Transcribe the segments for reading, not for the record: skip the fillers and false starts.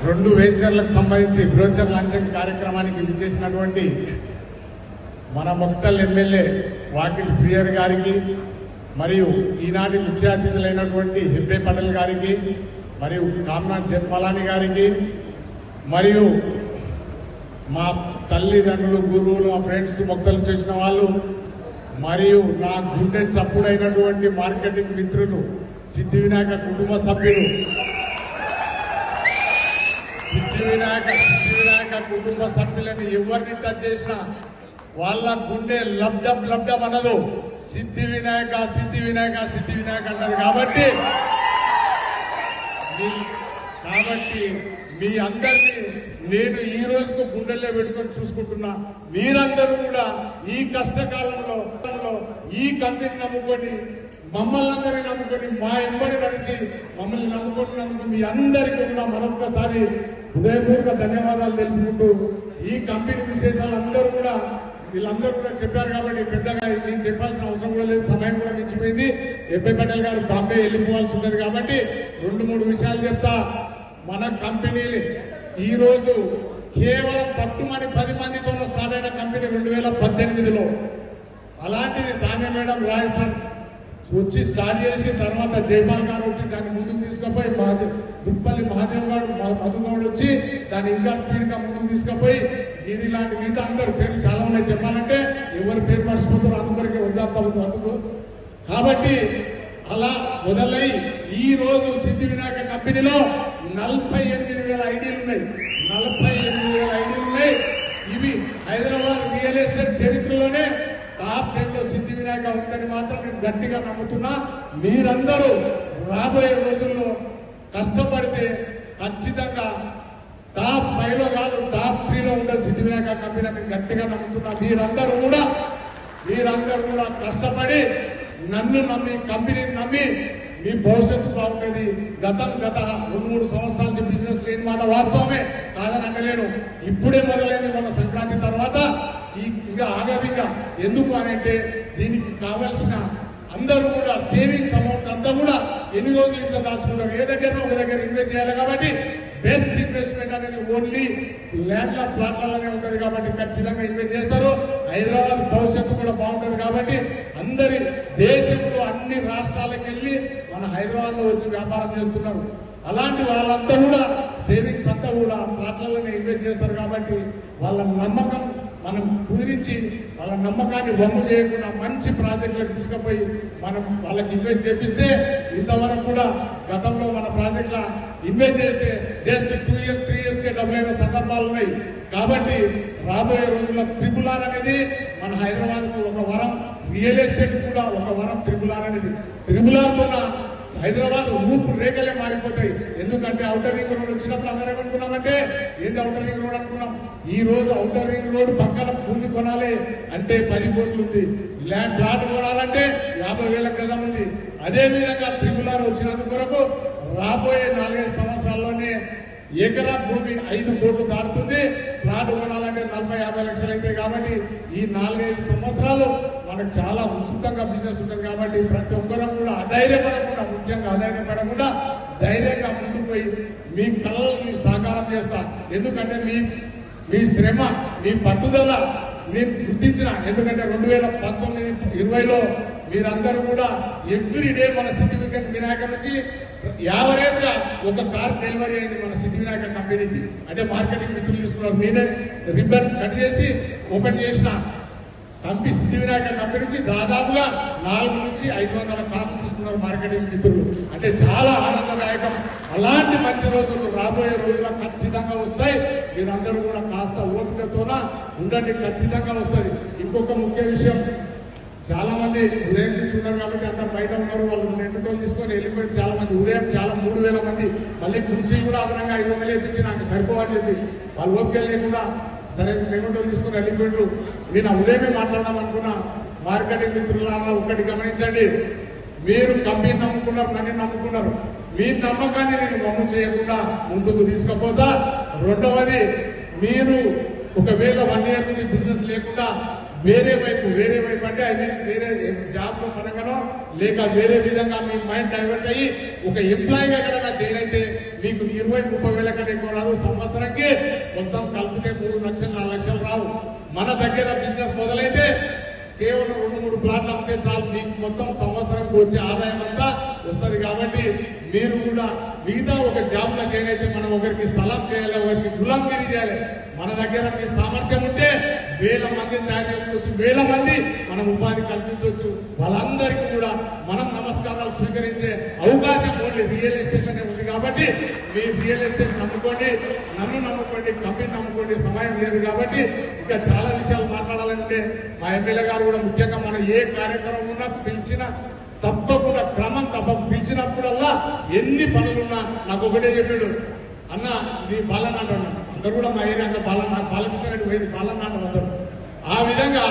రెండు వెంచర్లకు సంబంధించి brochure launching కార్యక్రమానికి విచ్చేసినటువంటి మన ముక్తల్ ఎమ్మెల్యే వాకిల్ శ్రీహరి గారికి మరియు ఈనాటి ముఖ్య అతిథులైనటువంటి హెబ్బే పటేల్ గారికి మరియు కామ్నాథ్ జెత్మలాని గారికి మరియు మా తల్లిదండ్రులు గురువులు మా ఫ్రెండ్స్ మొక్కలు చేసిన వాళ్ళు మరియు నా గుండె చప్పుడైనటువంటి మార్కెటింగ్ మిత్రులు సిద్ధి వినాయక కుటుంబ సభ్యులు సిద్ధి వినాయక కుటుంబ సభ్యులను ఎవరిని టచ్ చేసినా వాళ్ళ గుండె లబ్డబ్ అనదు. సిద్ధి వినాయక అంటారు. కాబట్టి మీ అందరినీ నేను ఈ రోజుకు గుండెల్లో పెట్టుకొని చూసుకుంటున్నా. మీరందరూ కూడా ఈ కష్టకాలంలో ఈ కంపెనీ నమ్ముకొని మమ్మల్ని అందరినీ నమ్ముకొని మా ఎంబడి నడిచి మమ్మల్ని నమ్ముకుంటున్నందుకు మీ అందరికీ కూడా మరొకసారి హృదయపూర్వక ధన్యవాదాలు తెలుపుకుంటూ ఈ కంపెనీ విశేషాలు వీళ్ళందరూ కూడా చెప్పారు కాబట్టి పెద్దగా నేను చెప్పాల్సిన అవసరం కూడా లేదు. సమయం కూడా మించిపోయింది. హెబ్బే పటేల్ గారు బాంబే వెళ్ళిపోవాల్సి ఉంటుంది కాబట్టి 2-3 విషయాలు చెప్తా. మన కంపెనీలు ఈ రోజు కేవలం పట్టుమని 10 మందితో స్టార్ట్ అయిన కంపెనీ 2018లో. అలాంటిది తానే మేడం రాయ్ సార్ వచ్చి స్టార్ట్ చేసి తర్వాత జైపాల్ గారు వచ్చి దాన్ని ముందుకు తీసుకుపోయి దుప్పల్లి మహాదేవ్ గారు మధుగౌడ్ వచ్చి దాన్ని ఇంకా స్పీడ్ గా ముందుకు తీసుకుపోయి దీని లాంటి మిగతా అందరూ పేర్లు చాలా ఉన్నాయి. చెప్పాలంటే ఎవరి పేరు మర్చిపోతారో అందుకొరకే వద్దాకు. కాబట్టి అలా మొదలై ఈ రోజు సిద్ధి వినాయక కంపెనీలో 48,000 ఐడీలు ఉన్నాయి. 48,000 ఐడీలు ఉన్నాయి. ఇవి హైదరాబాద్ రియల్ ఎస్టేట్ చరిత్రలోనే టాప్ 10లో సిద్ధి వినాయక ఉందని మాత్రం నేను గట్టిగా నమ్ముతున్నా. మీరందరూ రాబోయే రోజుల్లో కష్టపడితే ఖచ్చితంగా టాప్ 5లో కాదు టాప్ 3లో ఉండే సిద్ధి వినాయక కంపెనీ నేను గట్టిగా నమ్ముతున్నా. మీరందరూ కూడా కష్టపడి నన్ను నమ్మి కంపెనీని నమ్మి మీ భవిష్యత్తు బాగుంటుంది. గత 2-3 సంవత్సరాల నుంచి బిజినెస్ లేని మాట వాస్తవమే కాదని అనలేను. ఇప్పుడే మొదలైంది మన సంక్రాంతి తర్వాత. ఇంకా ఆగదిగా ఎందుకు అని అంటే దీనికి కావాల్సిన అందరూ కూడా సేవింగ్స్ అమౌంట్ అంతా కూడా ఎన్ని రోజులు ఇంట్లో దాచుకుంటారు. ఏ దగ్గర ఒక దగ్గర ఇన్వెస్ట్ చేయాలి కాబట్టి బెస్ట్ ఇన్వెస్ట్మెంట్ అనేది ఓన్లీ ల్యాండ్ల ప్లాట్లలోనే ఉంటుంది కాబట్టి ఖచ్చితంగా ఇన్వెస్ట్ చేస్తారు. హైదరాబాద్ భవిష్యత్తు కూడా బాగుంటుంది కాబట్టి అందరి దేశంలో అన్ని రాష్ట్రాలకు వెళ్ళి మన హైదరాబాద్ లో వచ్చి వ్యాపారం చేస్తున్నారు. అలాంటి వాళ్ళంతా కూడా సేవింగ్స్ అంతా కూడా ప్లాట్లలోనే ఇన్వెస్ట్ చేస్తారు కాబట్టి వాళ్ళ నమ్మకం మనం కుదిరించి వాళ్ళ నమ్మకాన్ని వమ్ము చేయకుండా మంచి ప్రాజెక్టులకు తీసుకుపోయి మనం వాళ్ళకి ఇన్వెస్ట్ చేపిస్తే ఇంతవరకు కూడా గతంలో మన ప్రాజెక్టుల ఇన్వెస్ట్ చేస్తే జస్ట్ 2 years 3 years కే డబ్బులైన సందర్భాలు ఉన్నాయి. కాబట్టి రాబోయే రోజుల్లో త్రిపుల్ ఆర్ అనేది మన హైదరాబాద్ కు ఒక వరం, రియల్ ఎస్టేట్ కూడా ఒక వరం. త్రిపుల్ ఆర్ అనేది తో హైదరాబాద్ రూపు రేఖలే మారిపోతాయి. ఎందుకంటే ఔటర్ రింగ్ రోడ్ వచ్చినప్పుడు అందరం ఏమనుకున్నామంటే ఏంటి ఔటర్ రింగ్ రోడ్ అనుకున్నాం. ఈ రోజు ఔటర్ రింగ్ రోడ్ పక్కన భూమి కొనాలి అంటే 10 కోట్లు ఉంది. ల్యాండ్ ప్లాట్ కొనాలంటే 50,000 గజం ఉంది. అదే విధంగా త్రిపుల్ ఆర్ వచ్చినందుకు కొరకు రాబోయే 4-5 సంవత్సరాల్లోనే ఎకరా భూమి 5 కోట్లు దాటుతుంది. ప్లాట్ కొనాలంటే 40-50 లక్షలు అవుతాయి. కాబట్టి ఈ 4-5 సంవత్సరాలు మనకు చాలా ఉచితంగా బిజినెస్ ఉంటుంది. కాబట్టి ప్రతి ఒక్కరూ కూడా అధైర్యపడకుండా, ముఖ్యంగా అధైర్యపడకుండా ధైర్యంగా ముందుకు పోయి మీ కళల్ని సాకారం చేస్తా. ఎందుకంటే మీ శ్రమ, మీ పట్టుదల నేను గుర్తించిన. ఎందుకంటే 2019-20లో మీరందరూ కూడా ఎవ్రీడే మన సిద్ధి వినాయక నుంచి యావరేజ్ గా ఒక కార్ డెలివరీ అయింది మన సిద్ధి వినాయక కంపెనీకి. అంటే మార్కెటింగ్ మిత్రులు తీసుకున్నారు. నేనే రిబ్బన్ కట్ చేసి ఓపెన్ చేసిన కంపెనీ సిద్ధి వినాయక కంపెనీ నుంచి దాదాపుగా 400 నుంచి 500 కార్లు తీసుకున్నారు మార్కెటింగ్ మిత్రులు. అంటే చాలా ఆనందదాయకం. అలాంటి మంచి రోజులు రాబోయే రోజుల్లో ఖచ్చితంగా వస్తాయి. మీరందరూ కూడా కాస్త ఓపికతోన ఉండండి, ఖచ్చితంగా వస్తుంది. ఇంకొక ముఖ్య విషయం, చాలా మంది ఉదయం నుంచి ఉన్నారు కాబట్టి అందరు బయట ఉన్నారు. వాళ్ళు 2 రోజులు తీసుకొని వెళ్ళిపోయి చాలా మంది ఉదయం 3,000 మంది మళ్ళీ కుర్చీలు కూడా అదనంగా 500 వేయించి నాకు సరిపోవని చెప్పి వాళ్ళు ఓపిక లేకుండా సరే 2 రోజులు తీసుకొని వెళ్ళిపోయారు. నేను ఉదయమే మాట్లాడదాం అనుకున్నా. మార్కెటింగ్ మిత్రులారా ఒకటి గమనించండి, మీరు కంపెనీ నమ్ముకున్నారు, నన్ను నమ్ముకున్నారు. మీ నమ్మకాన్ని నేను వమ్ము చేయకుండా ముందుకు తీసుకుపోతా. రెండవది, మీరు ఒకవేళ 1 year నుండి బిజినెస్ లేకుండా వేరే వైపు అంటే ఐ మీన్ వేరే జాబ్ పరంగానో లేక వేరే విధంగా మీ మైండ్ డైవర్ట్ అయ్యి ఒక ఎంప్లాయీగా ఎక్కడైనా జాయిన్ అయితే మీకు 20-30 వేల కంటే ఎక్కువ రాదు. సంవత్సరానికి మొత్తం కలిపితే 3 లక్షలు 4 లక్షలు రావు. మన దగ్గర బిజినెస్ మొదలైతే కేవలం 2-3 ప్లాట్లు అమ్మితే చాలు, మీకు మొత్తం సంవత్సరంకి వచ్చే ఆదాయం అంతా వస్తుంది. కాబట్టి మీరు కూడా మిగతా ఒక జాబ్ లో జాయిన్ అయితే మనం ఒకరికి సలాం చేయాలి, ఒకరికి గులాంగిరి చేయాలి. మన దగ్గర మీ సామర్థ్యం ఉంటే 1000 మందిని తయారు చేసుకోవచ్చు, 1000 మంది మనం ఉపాధి కల్పించవచ్చు. వాళ్ళందరికీ కూడా మనం నమస్కారాలు స్వీకరించే అవకాశం ఓన్లీ రియల్ ఎస్టేట్ అనే ఉంది. కాబట్టి మీ రియల్ ఎస్టేట్ నమ్ముకోండి, నన్ను నమ్ముకోండి, కంపెనీ నమ్ముకోండి. సమయం లేదు కాబట్టి ఇంకా చాలా విషయాలు మాట్లాడాలంటే మా ఎమ్మెల్యే గారు కూడా ముఖ్యంగా మనం ఏ కార్యక్రమం ఉన్నా పిలిచినా తప్పకుండా క్రమం పిలిచినప్పుడల్లా ఎన్ని పనులున్నా నాకు ఒకటే చెప్పాడు, అన్న నీ బాలనాట అన్నాడు. అందరు కూడా మా ఏరియా అంతా బాలకృష్ణ రెడ్డి పోయింది బాలనాట అందరు. ఆ విధంగా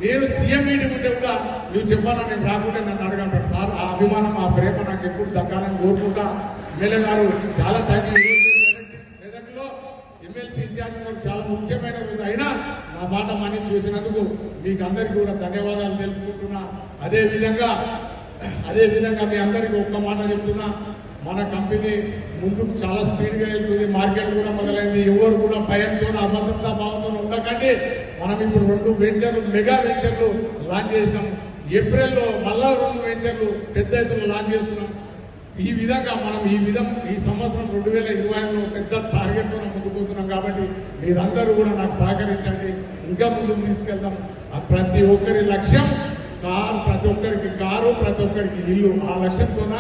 నేను సీఎం మీటింగ్ ఉంటే కూడా నువ్వు చెప్పాలని నేను రాకుంటే నన్ను అడగంటాడు. సార్ ఆ అభిమానం ఆ ప్రేమ నాకు ఎప్పుడు దక్కాలని కోరుకుంటా. ఎమ్మెల్యే గారు చాలా థ్యాంక్ యూ. మెదక్లో ఎమ్మెల్సీ ఇన్ఛార్జ్ చాలా ముఖ్యమైన రోజు అయినా నా మాట మనీ చూసినందుకు మీకు అందరికీ కూడా ధన్యవాదాలు తెలుపుకుంటున్నా. అదే విధంగా మీ అందరికీ ఒక్క మాట చెప్తున్నా, మన కంపెనీ ముందుకు చాలా స్పీడ్ గా వెళ్తుంది. మార్కెట్ కూడా మొదలైంది. ఎవరు కూడా భయంతో అభద్రతా భావంతో ఉండకండి. మనం ఇప్పుడు 2 వెంచర్లు మెగా వెంచర్లు లాంచ్ చేసినాం. ఏప్రిల్లో మళ్ళా 2 వెంచర్లు పెద్ద ఎత్తున లాంచ్ చేస్తున్నాం. ఈ విధంగా మనం ఈ సంవత్సరం 2020లో పెద్ద టార్గెట్ తో ముందుకుపోతున్నాం. కాబట్టి మీరందరూ కూడా నాకు సహకరించండి, ఇంకా ముందుకు తీసుకెళ్తాం. ప్రతి ఒక్కరి లక్ష్యం కారు, ప్రతి ఒక్కరికి కారు, ప్రతి ఒక్కరికి ఇల్లు. ఆ లక్ష్యంతోన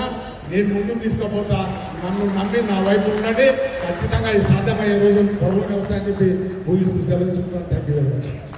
నేను ముందుకు తీసుకుపోతా. నన్ను నమ్మి నా వైపు ఉండండి. ఖచ్చితంగా ఇది సాధ్యమయ్యే రోజు త్వరలోనే వస్తాయని చెప్పి ఊహిస్తూ సెలవు తీసుకుంటాను. Thank you very much.